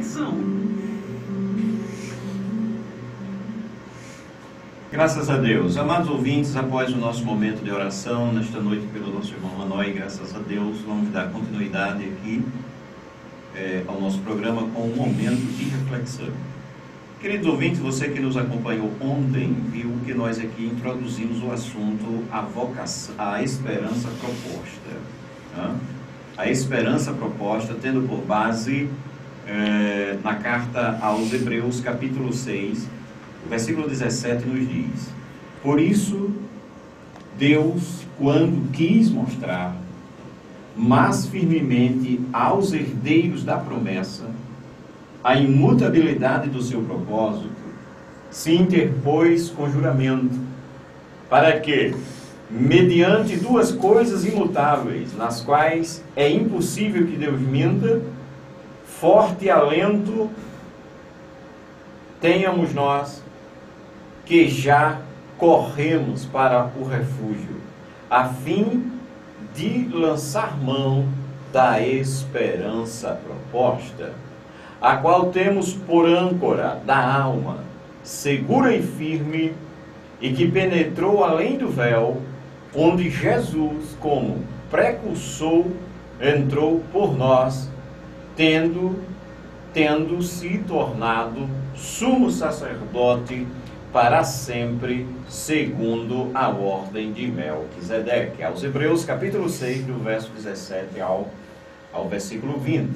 reflexão. Graças a Deus. Amados ouvintes, após o nosso momento de oração, nesta noite pelo nosso irmão Manoel, graças a Deus, vamos dar continuidade aqui ao nosso programa com um momento de reflexão. Queridos ouvintes, você que nos acompanhou ontem, viu que nós aqui introduzimos o assunto a esperança proposta. Né? A esperança proposta, tendo por base na carta aos Hebreus, capítulo 6, o versículo 17 nos diz: por isso, Deus, quando quis mostrar mais firmemente aos herdeiros da promessa a imutabilidade do seu propósito, se interpôs com juramento, para que, mediante duas coisas imutáveis, nas quais é impossível que Deus minta, forte alento tenhamos nós, que já corremos para o refúgio, a fim de lançar mão da esperança proposta, a qual temos por âncora da alma, segura e firme, e que penetrou além do véu, onde Jesus, como precursor, entrou por nós, tendo se tornado sumo sacerdote para sempre, segundo a ordem de Melquisedeque. Aos Hebreus, capítulo 6, do verso 17 ao versículo 20.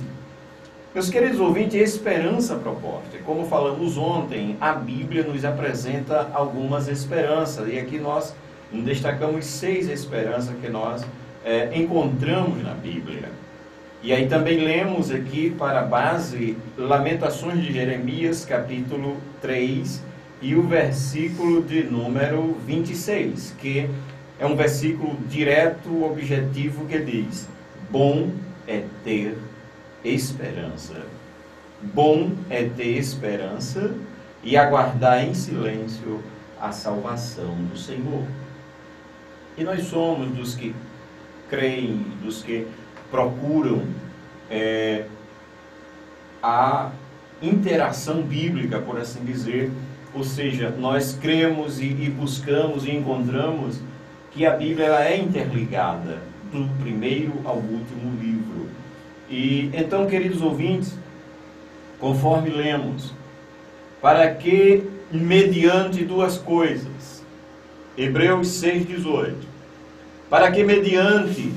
Meus queridos ouvintes, esperança proposta. Como falamos ontem, a Bíblia nos apresenta algumas esperanças. E aqui nós destacamos 6 esperanças que nós encontramos na Bíblia. E aí também lemos aqui para base Lamentações de Jeremias, capítulo 3, e o versículo de número 26, que é um versículo direto, objetivo, que diz: bom é ter esperança. Bom é ter esperança e aguardar em silêncio a salvação do Senhor. E nós somos dos que creem, dos que procuram a interação bíblica, por assim dizer, ou seja, nós cremos e buscamos e encontramos que a Bíblia ela é interligada do primeiro ao último livro. E então, queridos ouvintes, conforme lemos, para que mediante duas coisas, Hebreus 6,18, para que mediante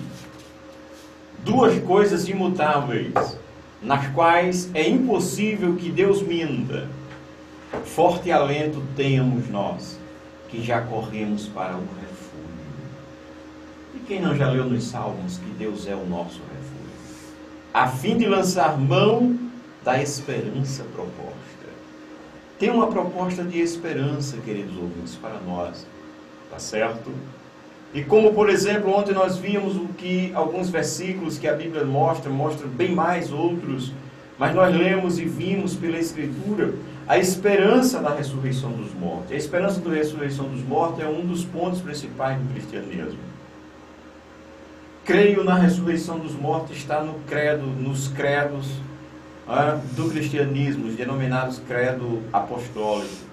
duas coisas imutáveis, nas quais é impossível que Deus minta, forte alento tenhamos nós, que já corremos para o refúgio. E quem não já leu nos Salmos que Deus é o nosso refúgio? A fim de lançar mão da esperança proposta. Tem uma proposta de esperança, queridos ouvintes, para nós, tá certo? E como, por exemplo, ontem nós vimos alguns versículos que a Bíblia mostra bem mais outros, mas nós lemos e vimos pela Escritura a esperança da ressurreição dos mortos. A esperança da ressurreição dos mortos é um dos pontos principais do cristianismo. Creio na ressurreição dos mortos, está no credo, nos credos do cristianismo, os denominados credo apostólico,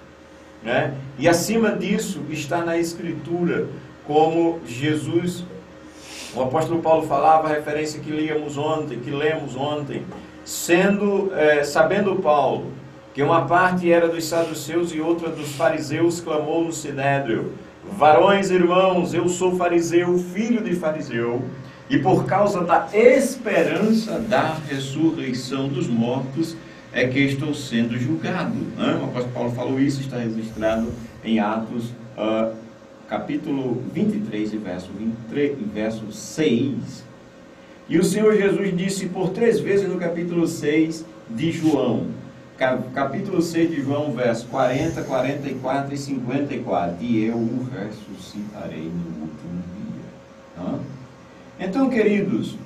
né? E acima disso está na Escritura, como Jesus, o apóstolo Paulo falava, a referência que lemos ontem, sabendo Paulo que uma parte era dos saduceus e outra dos fariseus, clamou no sinédrio: varões, irmãos, eu sou fariseu, filho de fariseu, e por causa da esperança da ressurreição dos mortos é que estou sendo julgado. O apóstolo Paulo falou isso, está registrado em Atos, capítulo 23, verso 6. E o Senhor Jesus disse por 3 vezes no capítulo 6 de João, capítulo 6 de João, verso 40, 44 e 54, e eu o ressuscitarei no último dia. Então, queridos,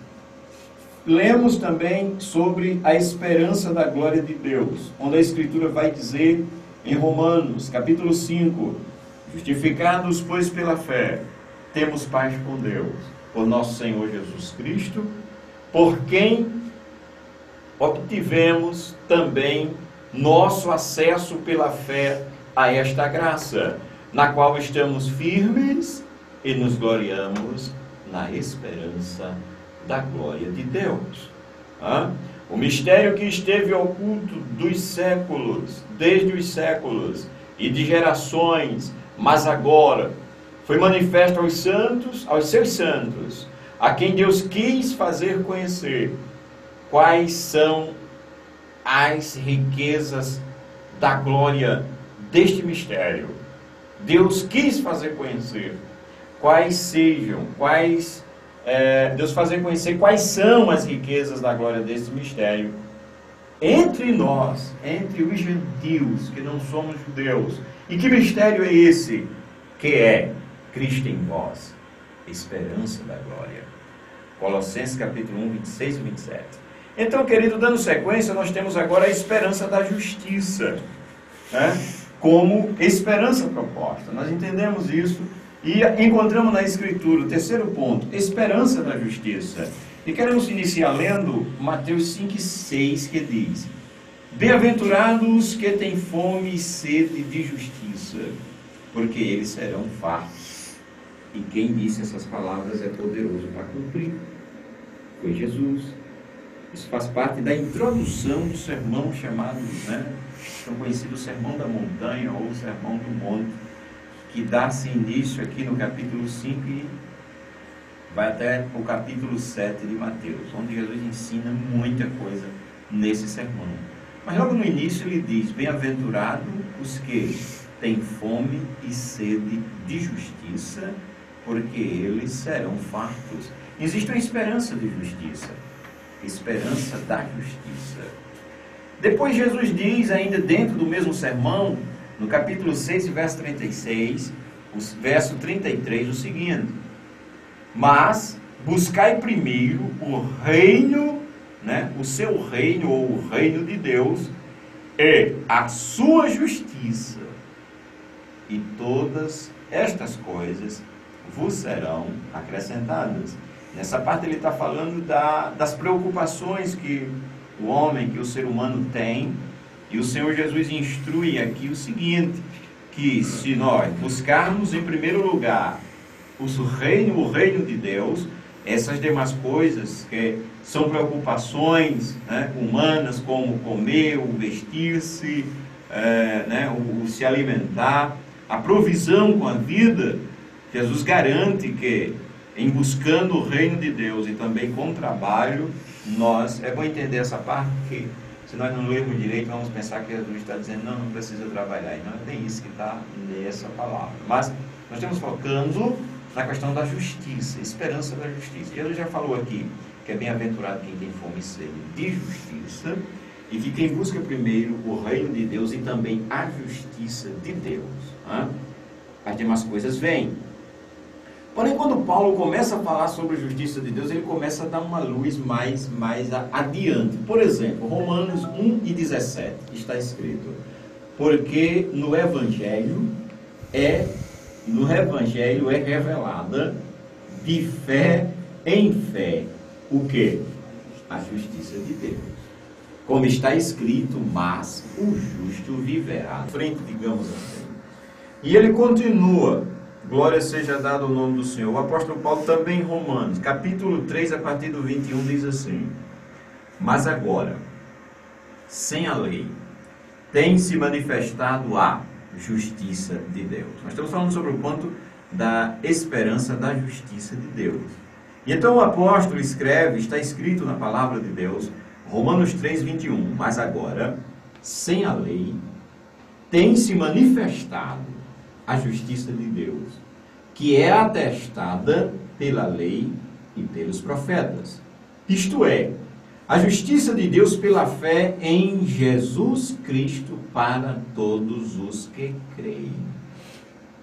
lemos também sobre a esperança da glória de Deus, onde a Escritura vai dizer em Romanos, capítulo 5, justificados, pois, pela fé, temos paz com Deus, por nosso Senhor Jesus Cristo, por quem obtivemos também nosso acesso pela fé a esta graça, na qual estamos firmes e nos gloriamos na esperança da glória de Deus. O mistério que esteve oculto dos séculos, desde os séculos e de gerações, mas agora foi manifesto aos santos, aos seus santos, a quem Deus quis fazer conhecer quais são as riquezas da glória deste mistério. Deus quis fazer conhecer Deus fazer conhecer quais são as riquezas da glória deste mistério entre nós, entre os gentios, que não somos judeus. E que mistério é esse? Que é Cristo em vós, esperança da glória. Colossenses capítulo 1, 26 e 27. Então, querido, dando sequência, nós temos agora a esperança da justiça, como esperança proposta. Nós entendemos isso e encontramos na Escritura o terceiro ponto, esperança da justiça. E queremos iniciar lendo Mateus 5 e 6, que diz: bem-aventurados que têm fome e sede de justiça, porque eles serão fartos. E quem disse essas palavras é poderoso para cumprir. Foi Jesus. Isso faz parte da introdução do sermão chamado, tão conhecido Sermão da Montanha ou Sermão do Monte, que dá-se início aqui no capítulo 5 e vai até o capítulo 7 de Mateus, onde Jesus ensina muita coisa nesse sermão. Mas logo no início ele diz: bem-aventurado os que têm fome e sede de justiça, porque eles serão fartos. Existe uma esperança de justiça, esperança da justiça. Depois Jesus diz, ainda dentro do mesmo sermão, no capítulo 6, verso 36, verso 33, o seguinte: mas buscai primeiro o reino, o seu reino, ou o reino de Deus, e a sua justiça, e todas estas coisas vos serão acrescentadas. Nessa parte ele está falando das preocupações que o homem, que o ser humano tem, e o Senhor Jesus instrui aqui o seguinte, que se nós buscarmos em primeiro lugar o reino de Deus, essas demais coisas que são preocupações humanas, como comer, o vestir-se, o se alimentar, a provisão com a vida, Jesus garante que em buscando o reino de Deus e também com trabalho, é bom entender essa parte, que se nós não lermos direito, vamos pensar que Jesus está dizendo, não precisa trabalhar. E não é bem isso que está nessa palavra. Mas nós estamos focando na questão da justiça, esperança da justiça. Jesus já falou aqui que é bem-aventurado quem tem fome e sede de justiça, e que quem busca primeiro o reino de Deus e também a justiça de Deus, as demais coisas vêm. Porém, quando Paulo começa a falar sobre a justiça de Deus, ele começa a dar uma luz mais adiante. Por exemplo, Romanos 1 e 17 está escrito: porque no Evangelho é revelada de fé em fé o quê? A justiça de Deus. Como está escrito, mas o justo viverá. Frente, digamos assim. E ele continua: glória seja dada ao nome do Senhor. O apóstolo Paulo também em Romanos, capítulo 3, a partir do 21, diz assim: mas agora, sem a lei, tem se manifestado a justiça de Deus. Nós estamos falando sobre o ponto da esperança da justiça de Deus. E então o apóstolo escreve, está escrito na palavra de Deus, Romanos 3, 21, mas agora, sem a lei, tem se manifestado a justiça de Deus, que é atestada pela lei e pelos profetas. Isto é, a justiça de Deus pela fé em Jesus Cristo para todos os que creem.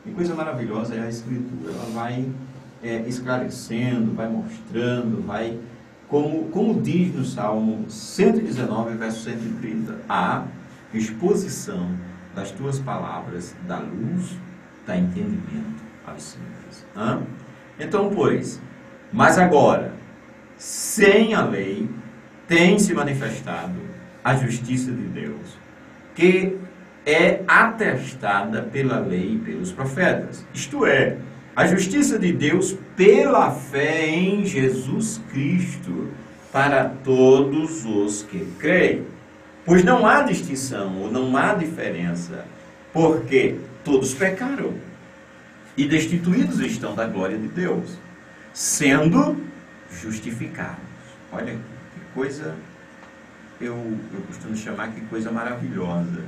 Que coisa maravilhosa é a Escritura. Ela vai esclarecendo, vai mostrando, vai, como diz no Salmo 119, verso 130, a exposição das tuas palavras da luz, dá entendimento aos simples. Então, pois, mas agora, sem a lei, tem se manifestado a justiça de Deus, que é atestada pela lei e pelos profetas. Isto é, a justiça de Deus pela fé em Jesus Cristo, para todos os que creem. Pois não há distinção, ou não há diferença, porque todos pecaram e destituídos estão da glória de Deus, sendo justificados. Olha que coisa, eu costumo chamar que coisa maravilhosa,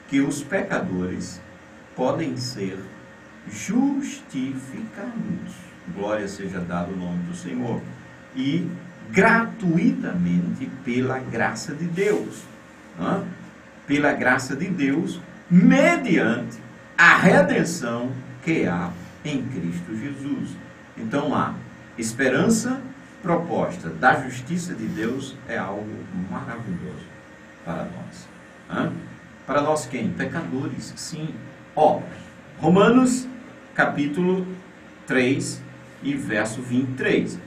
que os pecadores podem ser justificados. Glória seja dado o nome do Senhor. E gratuitamente pela graça de Deus. Pela graça de Deus, mediante a redenção que há em Cristo Jesus. Então há esperança proposta da justiça de Deus, é algo maravilhoso para nós. Para nós quem? Pecadores, sim. Romanos capítulo 3 e verso 23.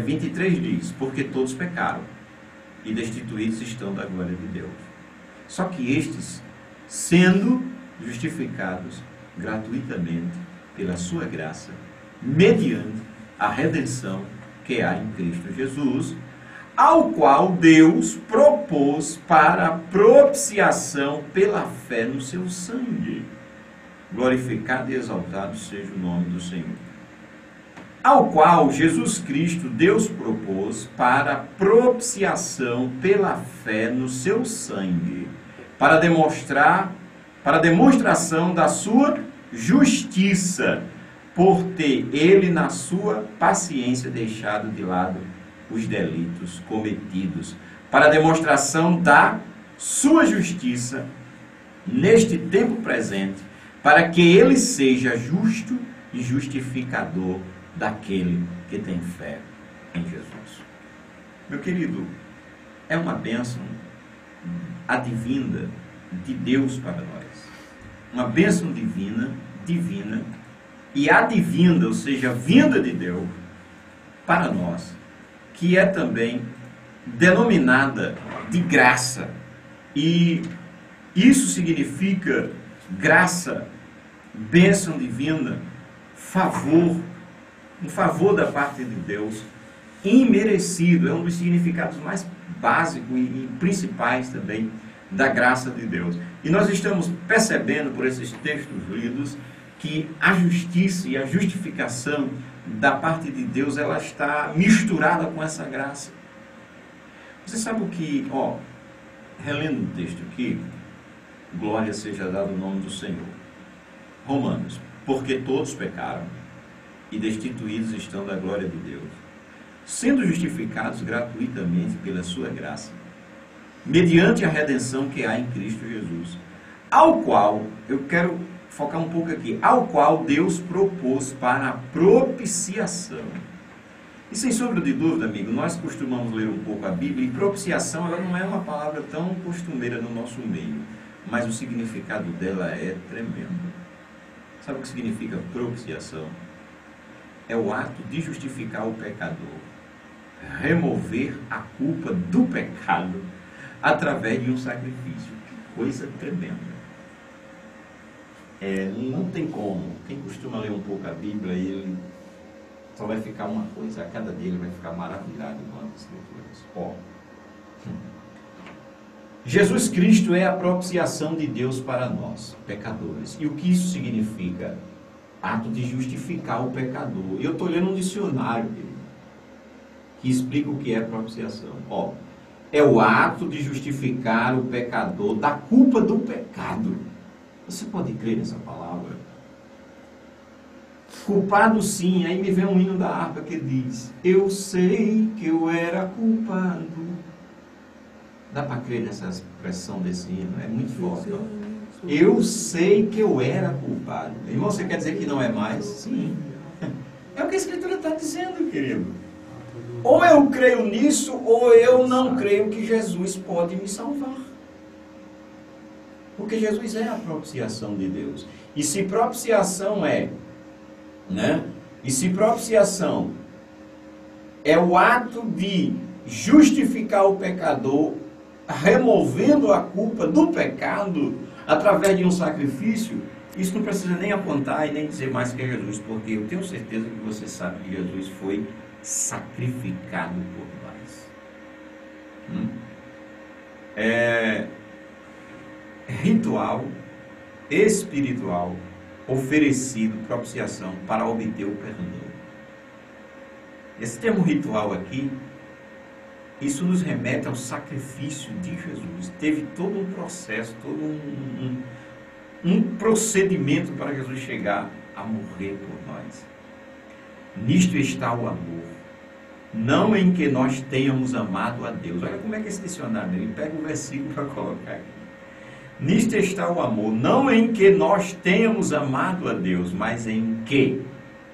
23 diz: porque todos pecaram e destituídos estão da glória de Deus. Só que estes, sendo justificados gratuitamente pela sua graça, mediante a redenção que há em Cristo Jesus, ao qual Deus propôs para a propiciação pela fé no seu sangue. Glorificado e exaltado seja o nome do Senhor. Ao qual Jesus Cristo Deus propôs para a propiciação pela fé no seu sangue, para demonstração da sua justiça, por ter ele na sua paciência deixado de lado os delitos cometidos, para a demonstração da sua justiça neste tempo presente, para que ele seja justo e justificador daquele que tem fé em Jesus. Meu querido, é uma bênção advinda de Deus para nós. Uma bênção divina e advinda, ou seja, vinda de Deus para nós, que é também denominada de graça. E isso significa graça, bênção divina, favor, um favor da parte de Deus, imerecido. É um dos significados mais básicos e principais também da graça de Deus. E nós estamos percebendo por esses textos lidos que a justiça e a justificação da parte de Deus, ela está misturada com essa graça. Você sabe o que, relendo o texto aqui, glória seja dada o nome do Senhor. Romanos: porque todos pecaram e destituídos estão da glória de Deus, sendo justificados gratuitamente pela sua graça, mediante a redenção que há em Cristo Jesus, ao qual, eu quero focar um pouco aqui, ao qual Deus propôs para a propiciação. E sem sombra de dúvida, amigo, nós costumamos ler um pouco a Bíblia, e propiciação, ela não é uma palavra tão costumeira no nosso meio, mas o significado dela é tremendo. Sabe o que significa propiciação? É o ato de justificar o pecador, remover a culpa do pecado através de um sacrifício. Que coisa tremenda. Não tem como. Quem costuma ler um pouco a Bíblia, ele só vai ficar uma coisa, a cada dia ele vai ficar maravilhado com as Escrituras. Jesus Cristo é a propiciação de Deus para nós, pecadores. E o que isso significa? Ato de justificar o pecador. E eu estou lendo um dicionário que explica o que é propiciação. É o ato de justificar o pecador da culpa do pecado. Você pode crer nessa palavra? Culpado sim. Aí me vem um hino da harpa que diz: eu sei que eu era culpado. Dá para crer nessa expressão desse hino? É muito forte. Eu sei que eu era culpado. Irmão, você quer dizer que não é mais? Sim. É o que a Escritura está dizendo, querido. Ou eu creio nisso, ou eu não creio que Jesus pode me salvar. Porque Jesus é a propiciação de Deus. E se propiciação E se propiciação é o ato de justificar o pecador, removendo a culpa do pecado através de um sacrifício, isso não precisa nem apontar e nem dizer mais que é Jesus, porque eu tenho certeza que você sabe que Jesus foi sacrificado por nós. É ritual espiritual oferecido, propiciação, para obter o perdão. Esse termo ritual aqui, isso nos remete ao sacrifício de Jesus. Teve todo um processo, todo um procedimento para Jesus chegar a morrer por nós. Nisto está o amor, não em que nós tenhamos amado a Deus. Olha como é que é esse dicionário, ele pega um versículo para colocar aqui. Nisto está o amor, não em que nós tenhamos amado a Deus, mas em que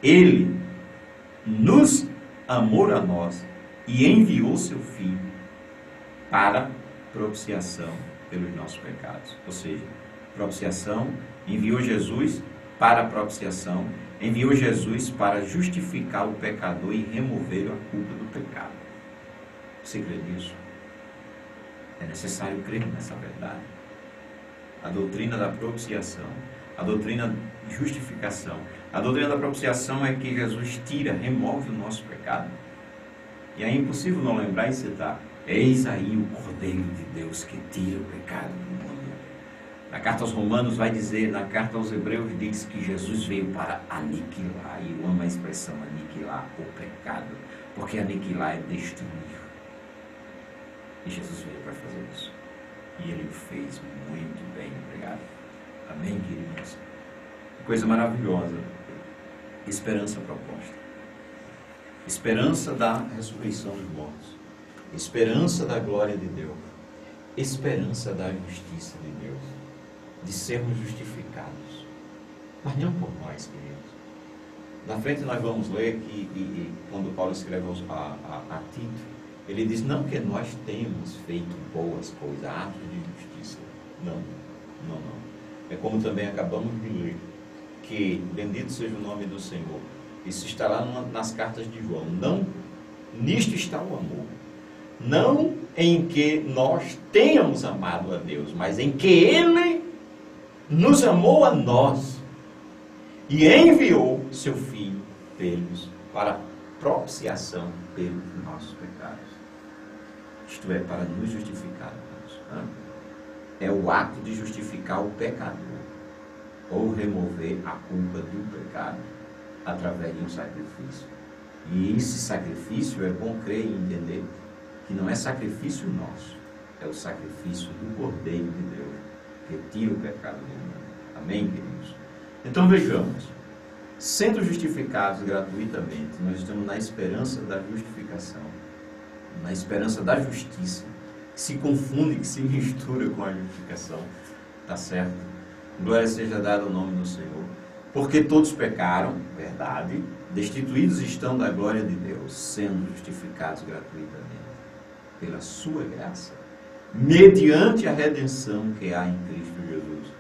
Ele nos amou a nós e enviou seu Filho para propiciação pelos nossos pecados. Ou seja, propiciação, enviou Jesus para propiciação, enviou Jesus para justificar o pecador e remover a culpa do pecado. Você crê nisso? É necessário crer nessa verdade. A doutrina da propiciação, a doutrina de justificação. A doutrina da propiciação é que Jesus tira, remove o nosso pecado. E é impossível não lembrar e citar: eis aí o Cordeiro de Deus que tira o pecado do mundo. Na carta aos Romanos vai dizer, na carta aos Hebreus diz que Jesus veio para aniquilar, e eu amo a expressão aniquilar o pecado, porque aniquilar é destruir. E Jesus veio para fazer isso. E Ele o fez muito bem, obrigado. Amém, queridos? Coisa maravilhosa. Esperança proposta. Esperança da ressurreição dos mortos. Esperança da glória de Deus. Esperança da justiça de Deus. De sermos justificados. Mas não por nós, queridos. Na frente nós vamos ler que quando Paulo escreve a Tito, ele diz, não que nós tenhamos feito boas coisas, atos de justiça. Não. É como também acabamos de ler, que bendito seja o nome do Senhor. Isso está lá nas cartas de João. Não, nisto está o amor. Não em que nós tenhamos amado a Deus, mas em que Ele nos amou a nós e enviou seu Filho pelos para propiciação pelos nossos pecados. Isto é, para nos justificar. É o ato de justificar o pecador, ou remover a culpa do pecado, através de um sacrifício. E esse sacrifício, é bom crer e entender, que não é sacrifício nosso, é o sacrifício do Cordeiro de Deus, que tira o pecado do mundo. Amém, queridos? Então vejamos, sendo justificados gratuitamente, nós estamos na esperança da justificação, na esperança da justiça, que se confunde, que se mistura com a justificação. Está certo? Glória seja dada ao nome do Senhor. Porque todos pecaram, verdade, destituídos estão da glória de Deus, sendo justificados gratuitamente, pela sua graça, mediante a redenção que há em Cristo Jesus,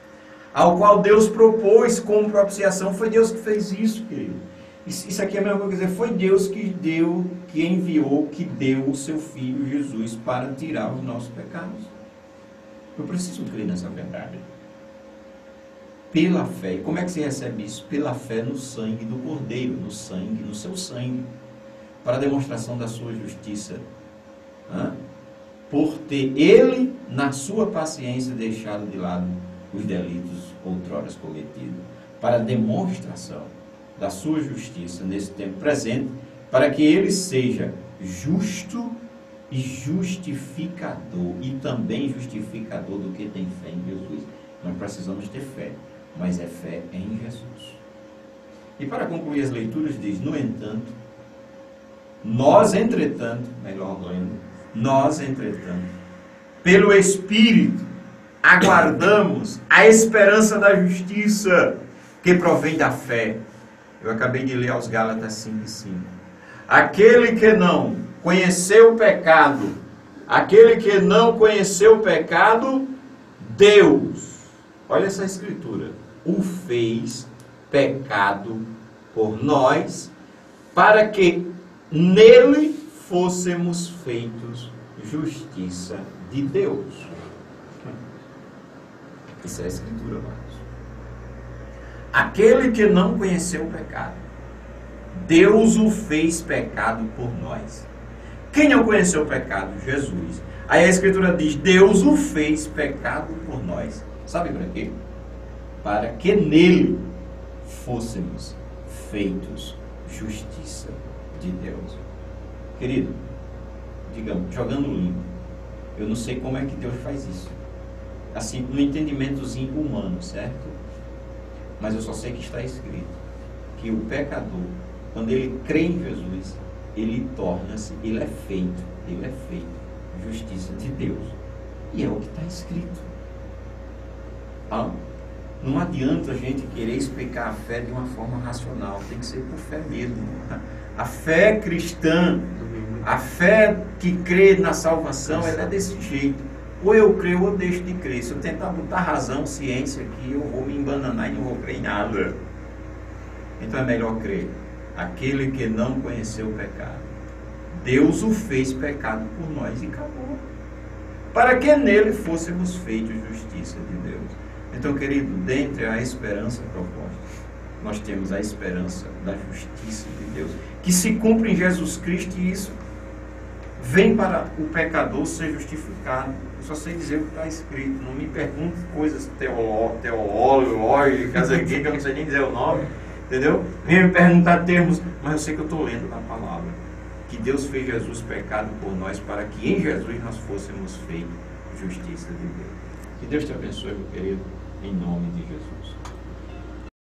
ao qual Deus propôs como propiciação. Foi Deus que fez isso, querido. Isso aqui é a mesma coisa, quer dizer, foi Deus que deu, que enviou, que deu o seu Filho Jesus para tirar os nossos pecados. Eu preciso crer nessa verdade. Pela fé. E como é que se recebe isso? Pela fé no sangue do Cordeiro, no sangue, no seu sangue, para a demonstração da sua justiça. Por ter Ele, na sua paciência, deixado de lado os delitos outrora cometidos, para a demonstração da sua justiça nesse tempo presente, para que Ele seja justo e justificador, e também justificador do que tem fé em Jesus. Nós precisamos ter fé, mas é fé em Jesus. E para concluir as leituras diz, no entanto, nós entretanto, pelo Espírito, aguardamos a esperança da justiça que provém da fé. Eu acabei de ler aos Gálatas 5:5. Aquele que não conheceu o pecado, Deus, olha essa escritura, o fez pecado por nós, para que nele fôssemos feitos justiça de Deus. Isso é a Escritura, amados. Aquele que não conheceu o pecado, Deus o fez pecado por nós. Quem não conheceu o pecado? Jesus. Aí a Escritura diz, Deus o fez pecado por nós. Sabe para quê? Para que nele fôssemos feitos justiça de Deus. Querido, digamos, jogando limpo, eu não sei como é que Deus faz isso. Assim, no entendimentozinho humano, certo? Mas eu só sei que está escrito que o pecador, quando ele crê em Jesus, ele torna-se, ele é feito justiça de Deus. E é o que está escrito. Não adianta a gente querer explicar a fé de uma forma racional, tem que ser por fé mesmo. A fé cristã, a fé que crê na salvação, ela é desse jeito. Ou eu creio ou eu deixo de crer. Se eu tentar botar razão, ciência aqui, eu vou me embananar e não vou crer em nada. Então é melhor crer. Aquele que não conheceu o pecado, Deus o fez pecado por nós e acabou. Para que nele fôssemos feitos justiça de Deus. Então, querido, dentre a esperança proposta, nós temos a esperança da justiça de Deus, que se cumpre em Jesus Cristo, e isso vem para o pecador ser justificado. Eu só sei dizer o que está escrito. Não me pergunte coisas teológicas aqui, que eu não sei nem dizer o nome. Entendeu? Vem me perguntar termos, mas eu sei que eu estou lendo na palavra. Que Deus fez Jesus pecado por nós, para que em Jesus nós fôssemos feitos justiça de Deus. Que Deus te abençoe, meu querido, em nome de Jesus.